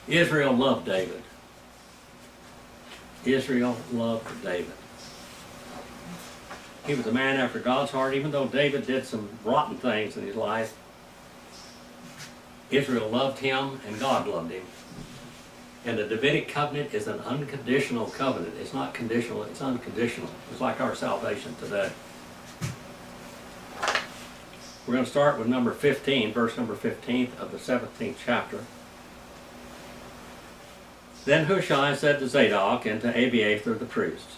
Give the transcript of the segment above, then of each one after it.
Israel loved David. Israel loved David. He was a man after God's heart. Even though David did some rotten things in his life, Israel loved him and God loved him. And the Davidic covenant is an unconditional covenant. It's not conditional, it's unconditional. It's like our salvation today. We're going to start with number 15, verse number 15 of the 17th chapter. Then Hushai said to Zadok and to Abiathar the priests,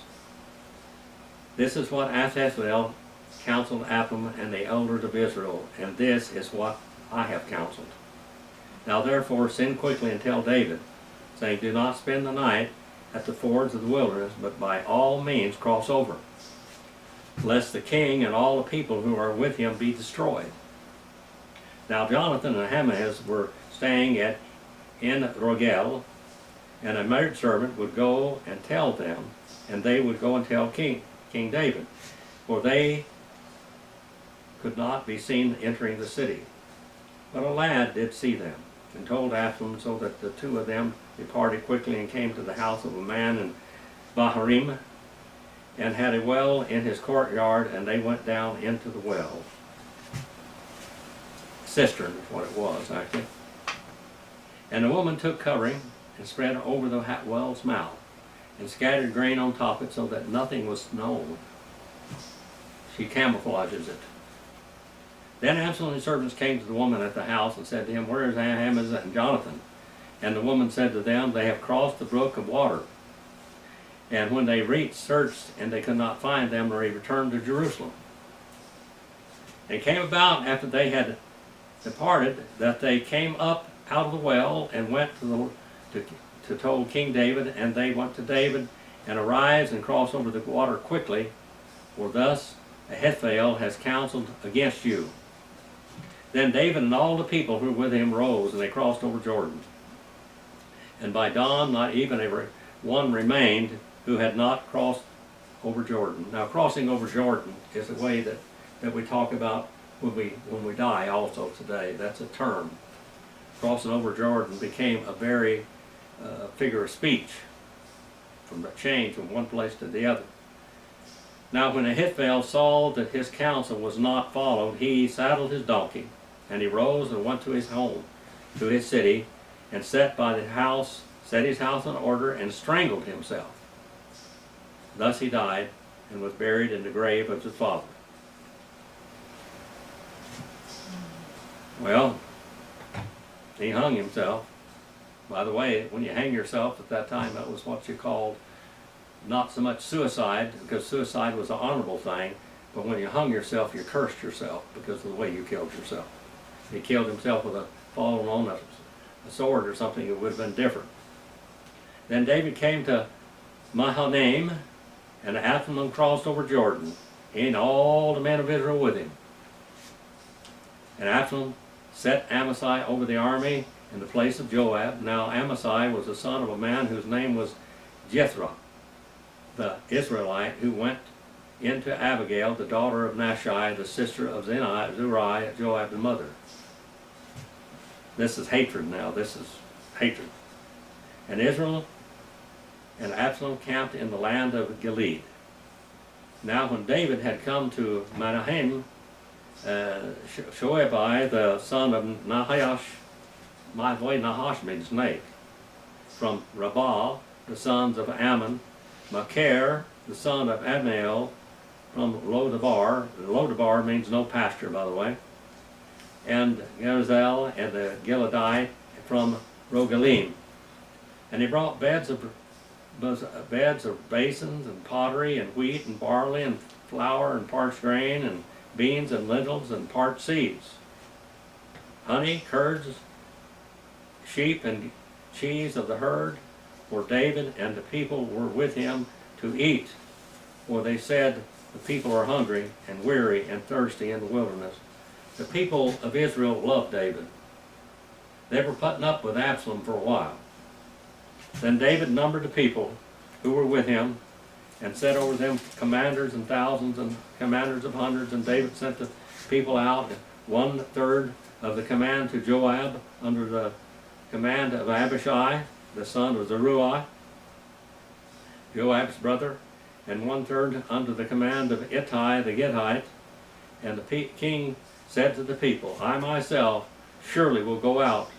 "This is what Ahithophel counseled Absalom and the elders of Israel, and this is what I have counseled. Now therefore send quickly and tell David, saying, do not spend the night at the fords of the wilderness, but by all means cross over, lest the king and all the people who are with him be destroyed." Now Jonathan and Ahimaaz were staying in Rogel, and a maidservant would go and tell them, and they would go and tell King David, for they could not be seen entering the city. But a lad did see them, and told Absalom, so that the two of them departed quickly and came to the house of a man in Baharim, and had a well in his courtyard, and they went down into the well. Cistern is what it was, actually. And the woman took covering and spread over the well's mouth, and scattered grain on top of it so that nothing was known. She camouflages it. Then Absalom and his servants came to the woman at the house and said to him, "Where is Ahimaaz and Jonathan?" And the woman said to them, "They have crossed the brook of water." And when they searched, and they could not find them, they returned to Jerusalem. It came about after they had departed that they came up out of the well and went to told King David, and they went to David, and arise and cross over the water quickly, for thus Ahithophel has counseled against you. Then David and all the people who were with him rose, and they crossed over Jordan. And by dawn not even one remained who had not crossed over Jordan. Now crossing over Jordan is a way that we talk about when we die also today. That's a term. Crossing over Jordan became a very figure of speech from the change from one place to the other. Now when Ahithophel saw that his counsel was not followed, he saddled his donkey, and he rose and went to his home, to his city, and set his house in order, and strangled himself. Thus he died, and was buried in the grave of his father. Well, he hung himself. By the way, when you hang yourself at that time, that was what you called not so much suicide, because suicide was an honorable thing, but when you hung yourself, you cursed yourself because of the way you killed yourself. If he killed himself with falling on a sword or something, it would have been different. Then David came to Mahanaim, and Absalom crossed over Jordan, and all the men of Israel with him. And Absalom set Amasai over the army in the place of Joab. Now Amasai was the son of a man whose name was Jethro, the Israelite, who went into Abigail, the daughter of Nashi, the sister of Zeruiah, Joab's mother. This is hatred now. This is hatred. And Israel and Absalom camped in the land of Gilead. Now when David had come to Mahanaim, Shoabai, the son of Nahash, my way Nahash means snake, from Rabbah, the sons of Ammon, Machir, the son of Admael, from Lodabar. Lodabar means no pasture, by the way. And Gerizal and the Gileadite from Rogelim. And he brought beds of basins and pottery and wheat and barley and flour and parched grain and beans and lentils and parched seeds, honey, curds, sheep, and cheese of the herd, for David and the people were with him to eat. For they said, the people are hungry and weary and thirsty in the wilderness. The people of Israel loved David. They were putting up with Absalom for a while. Then David numbered the people who were with him, and set over them commanders and thousands and commanders of hundreds. And David sent the people out, 1/3 of the command to Joab under the command of Abishai, the son of Zeruiah, Joab's brother, and 1/3 under the command of Ittai the Gittite. And the king said to the people, I myself surely will go out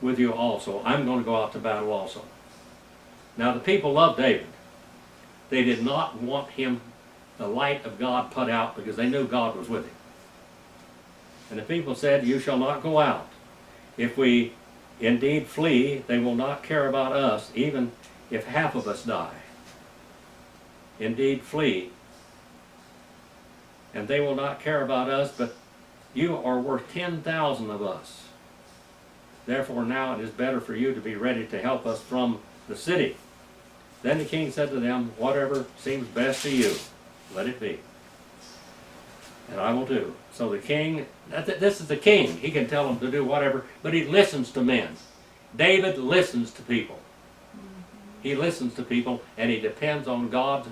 with you also. I'm going to go out to battle also. Now the people loved David. They did not want him, the light of God, put out, because they knew God was with him. And the people said, you shall not go out. If we indeed flee, they will not care about us, even if half of us die. Indeed flee, and they will not care about us, but you are worth 10,000 of us. Therefore now it is better for you to be ready to help us from the city. Then the king said to them, whatever seems best to you, let it be. And I will do. So the king, this is the king. He can tell them to do whatever, but he listens to men. David listens to people. He listens to people, and he depends on God's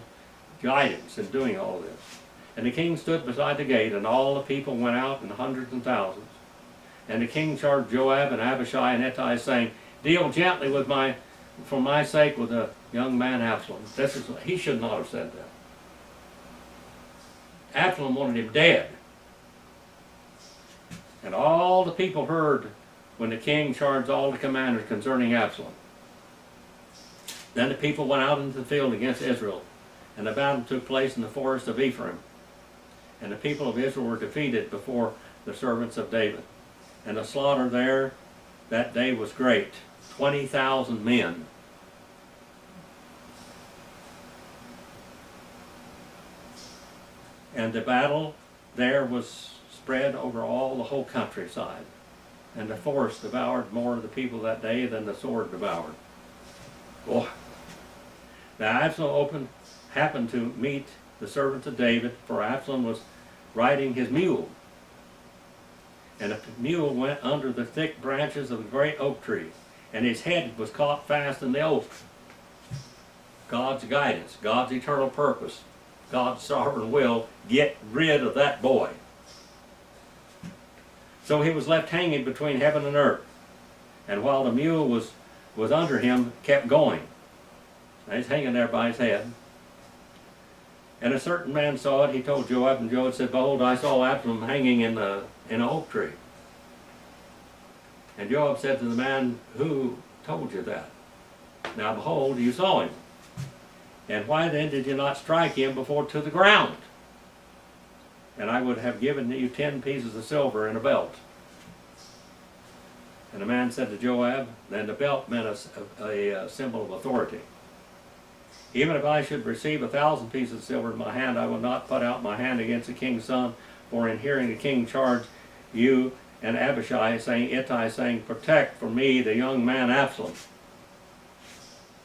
guidance in doing all this. And the king stood beside the gate, and all the people went out in hundreds and thousands. And the king charged Joab and Abishai and Ittai, saying, deal gently with for my sake with the young man Absalom. He should not have said that. Absalom wanted him dead. And all the people heard when the king charged all the commanders concerning Absalom. Then the people went out into the field against Israel, and the battle took place in the forest of Ephraim. And the people of Israel were defeated before the servants of David. And the slaughter there that day was great, 20,000 men. And the battle there was spread over all the whole countryside. And the forest devoured more of the people that day than the sword devoured. Boy. Now Absalom happened to meet the servants of David, for Absalom was riding his mule. And the mule went under the thick branches of a great oak tree, and his head was caught fast in the oak. God's guidance, God's eternal purpose, God's sovereign will, get rid of that boy. So he was left hanging between heaven and earth, and while the mule was under him, kept going. Now he's hanging there by his head. And a certain man saw it. He told Joab, and Joab said, behold, I saw Absalom hanging in an oak tree. And Joab said to the man, who told you that? Now behold, you saw him. And why then did you not strike him before to the ground? And I would have given you 10 pieces of silver and a belt. And the man said to Joab, then the belt meant a symbol of authority. Even if I should receive 1,000 pieces of silver in my hand, I will not put out my hand against the king's son. For in hearing the king charge you and Abishai, Ittai, saying, protect for me the young man Absalom.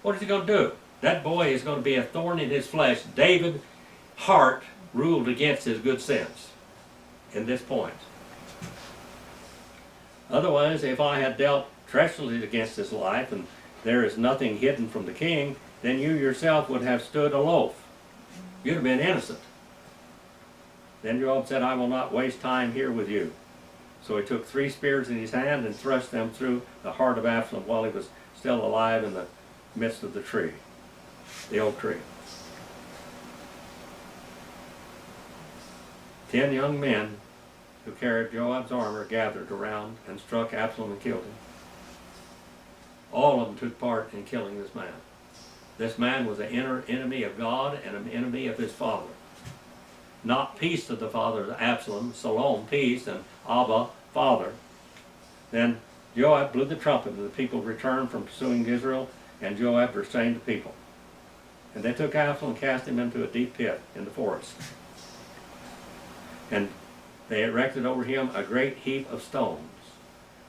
What is he going to do? That boy is going to be a thorn in his flesh. David's heart ruled against his good sense in this point. Otherwise, if I had dealt treacherously against his life, and there is nothing hidden from the king, then you yourself would have stood aloof. You'd have been innocent. Then Joab said, I will not waste time here with you. So he took 3 spears in his hand and thrust them through the heart of Absalom while he was still alive in the midst of the tree, the oak tree. 10 young men who carried Joab's armor gathered around and struck Absalom and killed him. All of them took part in killing this man. This man was an inner enemy of God and an enemy of his father. Not peace to the father of Absalom, Salom, peace, and Abba, father. Then Joab blew the trumpet, and the people returned from pursuing Israel, and Joab restrained the people. And they took Absalom and cast him into a deep pit in the forest. And they erected over him a great heap of stones.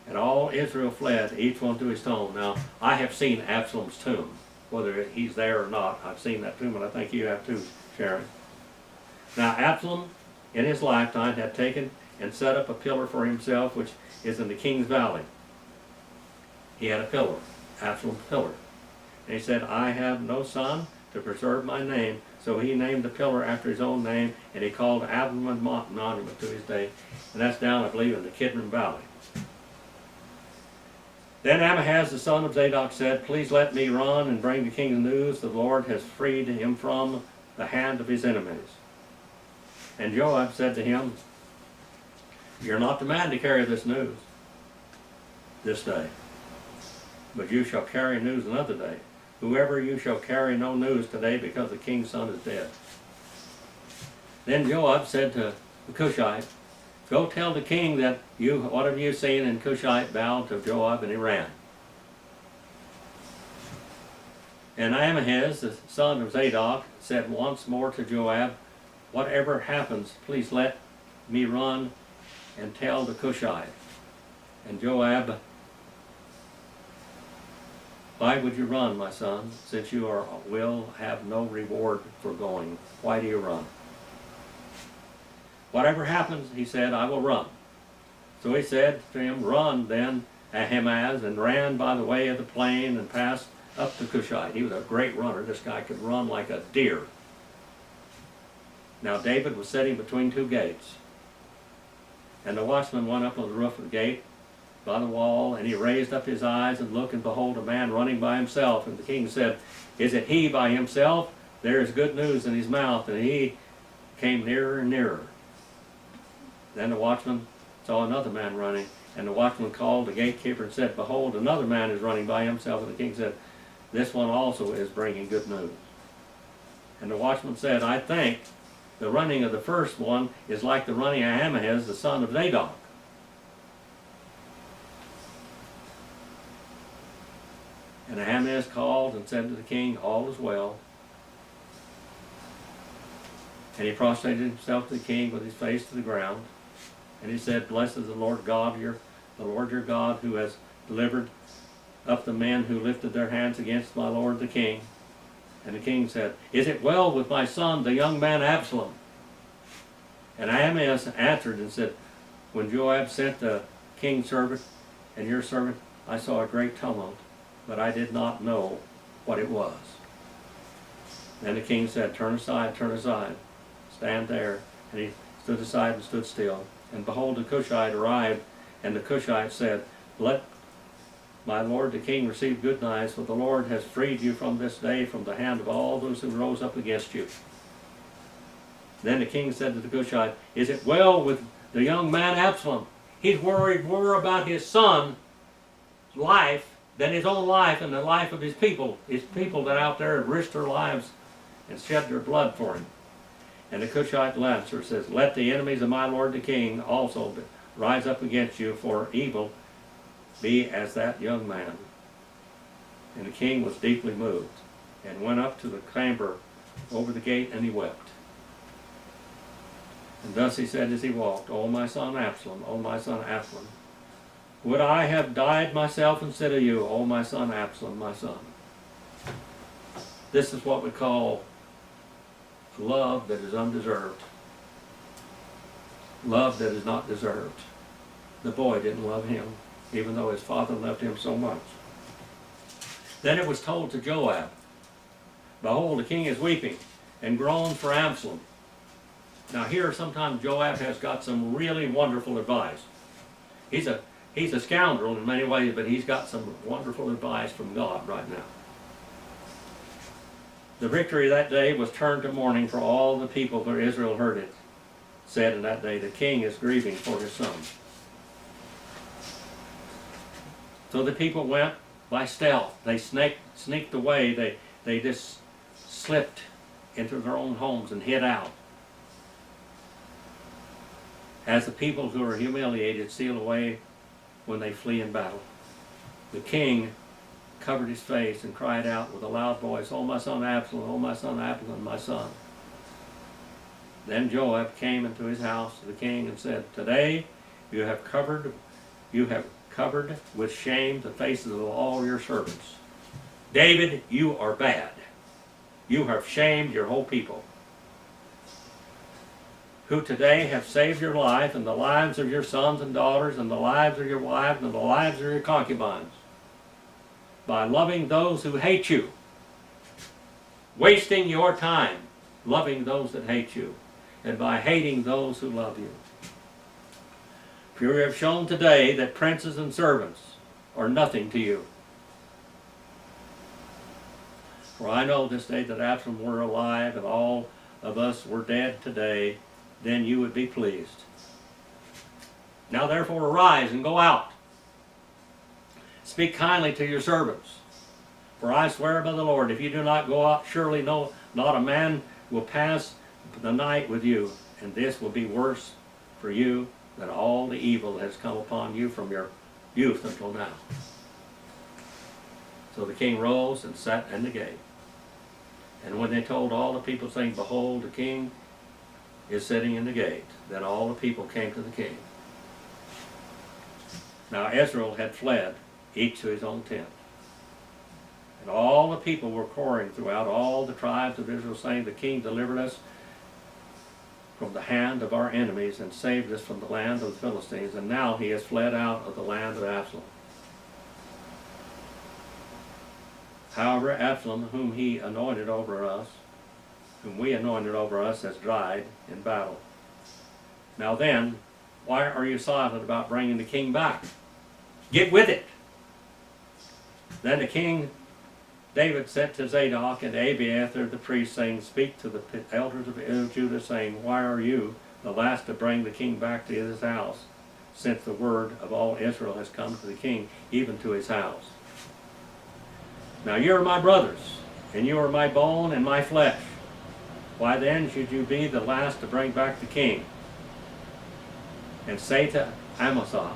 And all Israel fled, each one to his tomb. Now, I have seen Absalom's tomb. Whether he's there or not, I've seen that tomb, and I think you have too, Sharon. Now Absalom, in his lifetime, had taken and set up a pillar for himself, which is in the king's valley. He had a pillar, Absalom's pillar. And he said, I have no son to preserve my name. So he named the pillar after his own name, and he called Absalom a monument to his day. And that's down, I believe, in the Kidron Valley. Then Ahimaaz the son of Zadok said, Please let me run and bring the king the news. The Lord has freed him from the hand of his enemies. And Joab said to him, You're not the man to carry this news this day, but you shall carry news another day. Whoever you shall carry no news today, because the king's son is dead. Then Joab said to the Cushite, Go tell the king that what have you seen? And Cushite bowed to Joab, and he ran. And Ahimaaz, the son of Zadok, said once more to Joab, Whatever happens, please let me run and tell the Cushite. And Joab, Why would you run, my son, since you will have no reward for going? Why do you run? Whatever happens, he said, I will run. So he said to him, Run then, Ahimaaz, and ran by the way of the plain and passed up the Cushite. He was a great runner. This guy could run like a deer. Now David was sitting between two gates. And the watchman went up on the roof of the gate by the wall, and he raised up his eyes and looked, and behold, a man running by himself. And the king said, Is it he by himself? There is good news in his mouth. And he came nearer and nearer. Then the watchman saw another man running, and the watchman called the gatekeeper and said, Behold, another man is running by himself. And the king said, This one also is bringing good news. And the watchman said, I think the running of the first one is like the running of Ahimaaz, the son of Zadok. And Ahimaaz called and said to the king, All is well. And he prostrated himself to the king with his face to the ground. And he said, Blessed is the Lord your God, who has delivered up the men who lifted their hands against my lord the king. And the king said, Is it well with my son, the young man Absalom? And Ahimaaz answered and said, When Joab sent the king's servant and your servant, I saw a great tumult, but I did not know what it was. Then the king said, Turn aside, stand there. And he stood aside and stood still. And behold, the Cushite arrived, and the Cushite said, Let my lord the king receive good tidings, for the Lord has freed you from this day from the hand of all those who rose up against you. Then the king said to the Cushite, Is it well with the young man Absalom? He's worried more about his son's life than his own life and the life of his people that out there have risked their lives and shed their blood for him. And the Cushite answer says, Let the enemies of my lord the king also rise up against you, for evil be as that young man. And the king was deeply moved, and went up to the chamber over the gate, and he wept. And thus he said as he walked, O my son Absalom, O my son Absalom, would I have died myself instead of you, O my son Absalom, my son. This is what we call love that is undeserved. Love that is not deserved. The boy didn't love him, even though his father loved him so much. Then it was told to Joab, Behold, the king is weeping, and groans for Absalom. Now here sometimes Joab has got some really wonderful advice. He's a scoundrel in many ways, but he's got some wonderful advice from God right now. The victory that day was turned to mourning for all the people, for Israel heard it. Said in that day, the king is grieving for his son. So the people went by stealth. They sneaked away. They just slipped into their own homes and hid out. As the people who are humiliated steal away when they flee in battle. The king covered his face and cried out with a loud voice, O my son Absalom, O my son Absalom, my son. Then Joab came into his house to the king and said, Today you have covered with shame the faces of all your servants. David, you are bad. You have shamed your whole people, who today have saved your life and the lives of your sons and daughters and the lives of your wives and the lives of your concubines, by loving those who hate you, wasting your time loving those that hate you, and by hating those who love you. For you have shown today that princes and servants are nothing to you. For I know this day that Absalom were alive, and all of us were dead today, then you would be pleased. Now therefore arise and go out. Speak kindly to your servants. For I swear by the Lord, if you do not go out, surely not a man will pass the night with you, and this will be worse for you than all the evil that has come upon you from your youth until now. So the king rose and sat in the gate. And when they told all the people, saying, Behold, the king is sitting in the gate, then all the people came to the king. Now Israel had fled, each to his own tent. And all the people were crying throughout all the tribes of Israel, saying, The king delivered us from the hand of our enemies and saved us from the land of the Philistines, and now he has fled out of the land of Absalom. However, Absalom, whom we anointed over us, has died in battle. Now then, why are you silent about bringing the king back? Get with it. Then the king David sent to Zadok and Abiathar the priest, saying, Speak to the elders of Judah, saying, Why are you the last to bring the king back to his house, since the word of all Israel has come to the king, even to his house? Now you are my brothers, and you are my bone and my flesh. Why then should you be the last to bring back the king? And say to Amasa,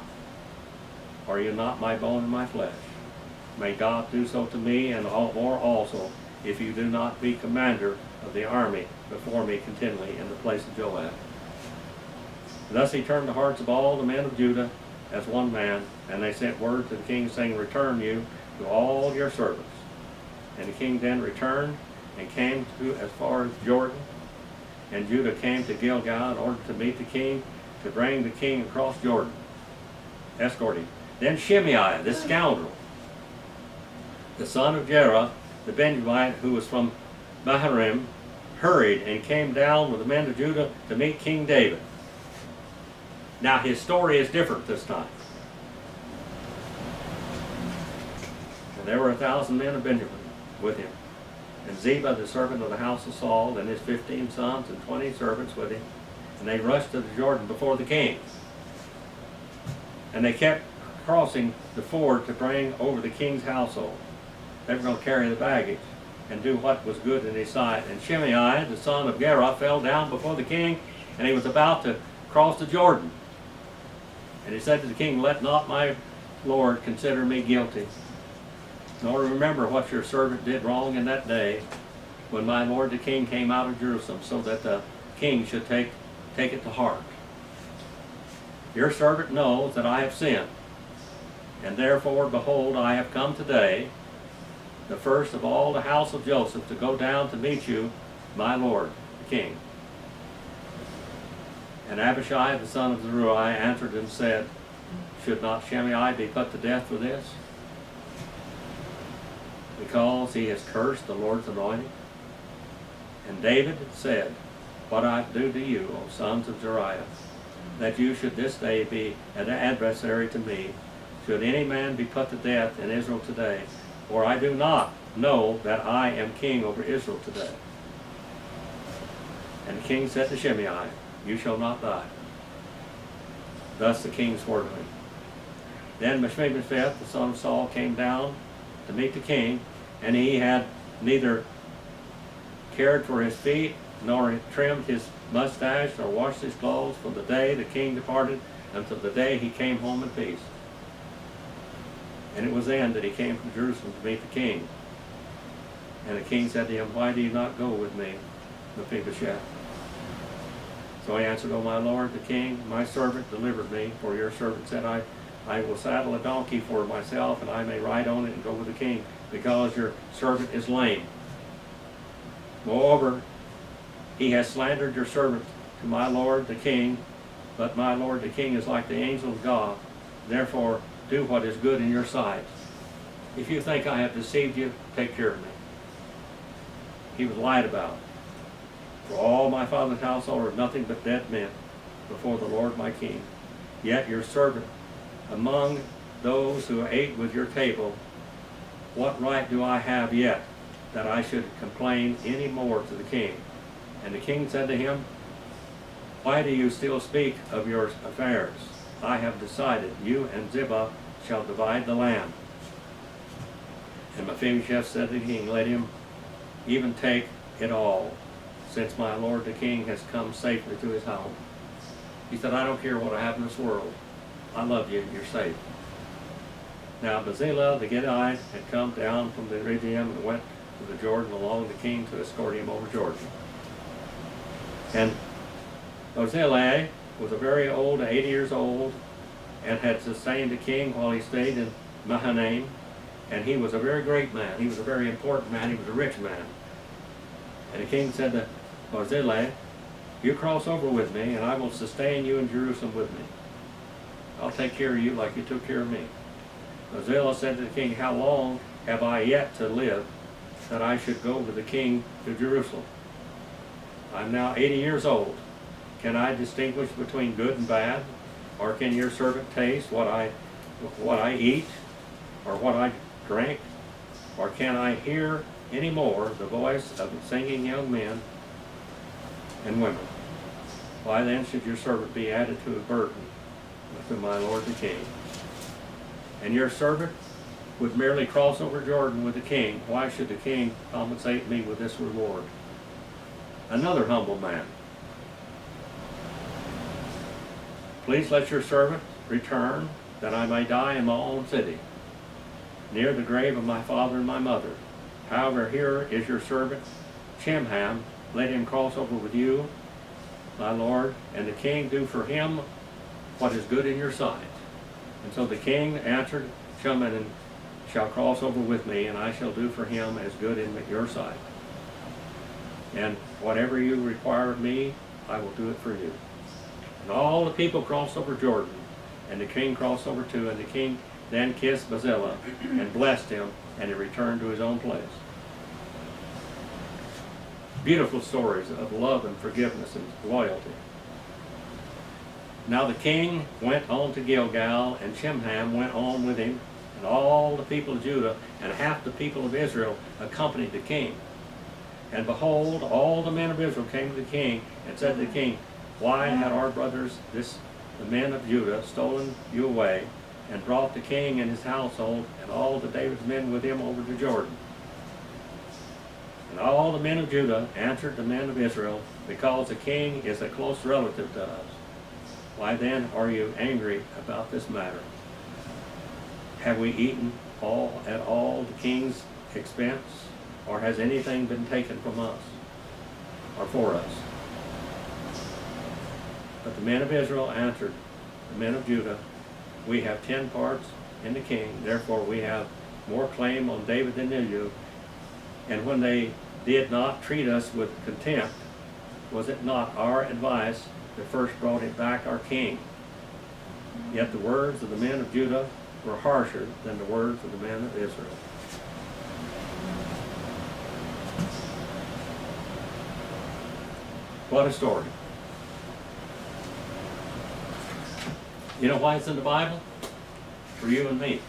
Are you not my bone and my flesh? May God do so to me, and more also, if you do not be commander of the army before me continually in the place of Joab. Thus he turned the hearts of all the men of Judah as one man, and they sent word to the king, saying, Return you to all your servants. And the king then returned and came to as far as Jordan. And Judah came to Gilgal in order to meet the king, to bring the king across Jordan, escort him. Then Shimei, this scoundrel, the son of Jerah, the Benjamite, who was from Baharim, hurried and came down with the men of Judah to meet King David. Now his story is different this time. And there were 1,000 men of Benjamin with him, and Ziba, the servant of the house of Saul, and his 15 sons and 20 servants with him, and they rushed to the Jordan before the king. And they kept crossing the ford to bring over the king's household. They were going to carry the baggage and do what was good in his sight. And Shimei, the son of Gera, fell down before the king, and he was about to cross the Jordan. And he said to the king, Let not my lord consider me guilty, nor remember what your servant did wrong in that day when my lord the king came out of Jerusalem, so that the king should take it to heart. Your servant knows that I have sinned, and therefore, behold, I have come today, the first of all the house of Joseph, to go down to meet you, my lord the king. And Abishai, the son of Zeruiah, answered and said, Should not Shimei be put to death for this? Because he has cursed the Lord's anointing? And David said, What I do to you, O sons of Zeruiah, that you should this day be an adversary to me, should any man be put to death in Israel today, for I do not know that I am king over Israel today. And the king said to Shimei, You shall not die. Thus the king swore to him. Then Mephibosheth, the son of Saul, came down to meet the king, and he had neither cared for his feet, nor trimmed his mustache, nor washed his clothes from the day the king departed until the day he came home in peace. And it was then that he came from Jerusalem to meet the king. And the king said to him, Why do you not go with me, Mephibosheth? So he answered, O my lord the king, my servant delivered me, for your servant said, I will saddle a donkey for myself, and I may ride on it and go with the king, because your servant is lame. Moreover, he has slandered your servant to my lord the king, but my lord the king is like the angel of God. Therefore, do what is good in your sight. If you think I have deceived you, take care of me. He was lied about. For all my father's household are nothing but dead men before the Lord my king. Yet your servant among those who ate with your table, what right do I have yet that I should complain any more to the king? And the king said to him, why do you still speak of your affairs? I have decided, you and Ziba shall divide the land. And Mephibosheth said to the king, let him even take it all, since my lord the king has come safely to his home. He said, I don't care what happens in this world. I love you, you're safe. Now Barzillai the Gittite had come down from the Rephaim and went to the Jordan along the king to escort him over Jordan. And Barzillai was a very old, 80 years old, and had sustained the king while he stayed in Mahanaim. And he was a very great man. He was a very important man. He was a rich man. And the king said to Barzillai, you cross over with me, and I will sustain you in Jerusalem with me. I'll take care of you like you took care of me. Barzillai said to the king, how long have I yet to live that I should go with the king to Jerusalem? I'm now 80 years old. Can I distinguish between good and bad? Or can your servant taste what I eat, or what I drink? Or can I hear any more the voice of singing young men and women? Why then should your servant be added to a burden to my lord the king? And your servant would merely cross over Jordan with the king. Why should the king compensate me with this reward? Another humble man. Please let your servant return, that I may die in my own city, near the grave of my father and my mother. However, here is your servant Chimham. Let him cross over with you, my lord, and the king do for him what is good in your sight. And so the king answered, Chimham shall cross over with me, and I shall do for him as good in your sight. And whatever you require of me, I will do it for you. And all the people crossed over Jordan, and the king crossed over too, and the king then kissed Barzillai and blessed him, and he returned to his own place. Beautiful stories of love and forgiveness and loyalty. Now the king went on to Gilgal, and Chimham went on with him, and all the people of Judah and half the people of Israel accompanied the king. And behold, all the men of Israel came to the king and said to the king, why had our brothers, the men of Judah, stolen you away, and brought the king and his household and all the David's men with him over to Jordan? And all the men of Judah answered the men of Israel, because the king is a close relative to us. Why then are you angry about this matter? Have we eaten at all the king's expense, or has anything been taken from us or for us? But the men of Israel answered the men of Judah, we have 10 parts in the king, therefore we have more claim on David than you. And when they did not treat us with contempt, was it not our advice that first brought it back our king? Yet the words of the men of Judah were harsher than the words of the men of Israel. What a story. You know why it's in the Bible? For you and me.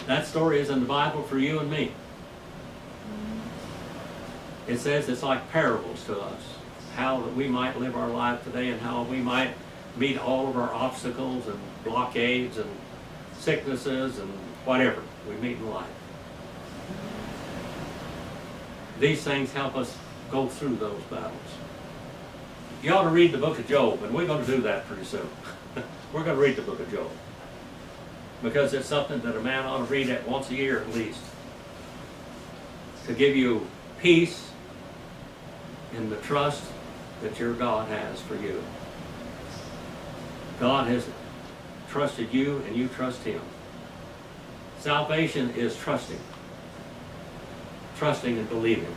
That story is in the Bible for you and me. It says it's like parables to us, how that we might live our life today and how we might meet all of our obstacles and blockades and sicknesses and whatever we meet in life. These things help us go through those battles. You ought to read the book of Job, and we're going to do that pretty soon. We're going to read the book of Job, because it's something that a man ought to read it once a year at least, to give you peace in the trust that your God has for you. God has trusted you, and you trust him. Salvation is trusting and believing.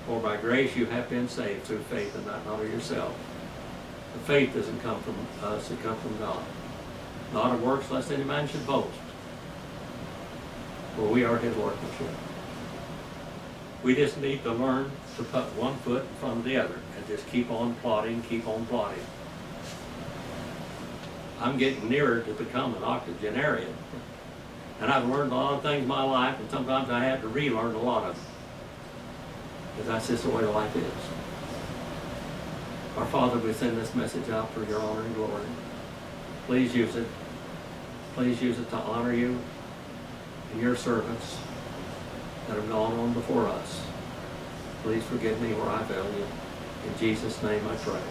For by grace you have been saved through faith, and not of yourself. The faith doesn't come from us, it comes from God. Not of works, lest any man should boast. For we are his workmanship. We just need to learn to put one foot in front of the other and just keep on plodding, keep on plodding. I'm getting nearer to become an octogenarian. And I've learned a lot of things in my life, and sometimes I have to relearn a lot of them. Because that's just the way life is. Our Father, we send this message out for your honor and glory. Please use it. Please use it to honor you and your servants that have gone on before us. Please forgive me where I failed you. In Jesus' name I pray.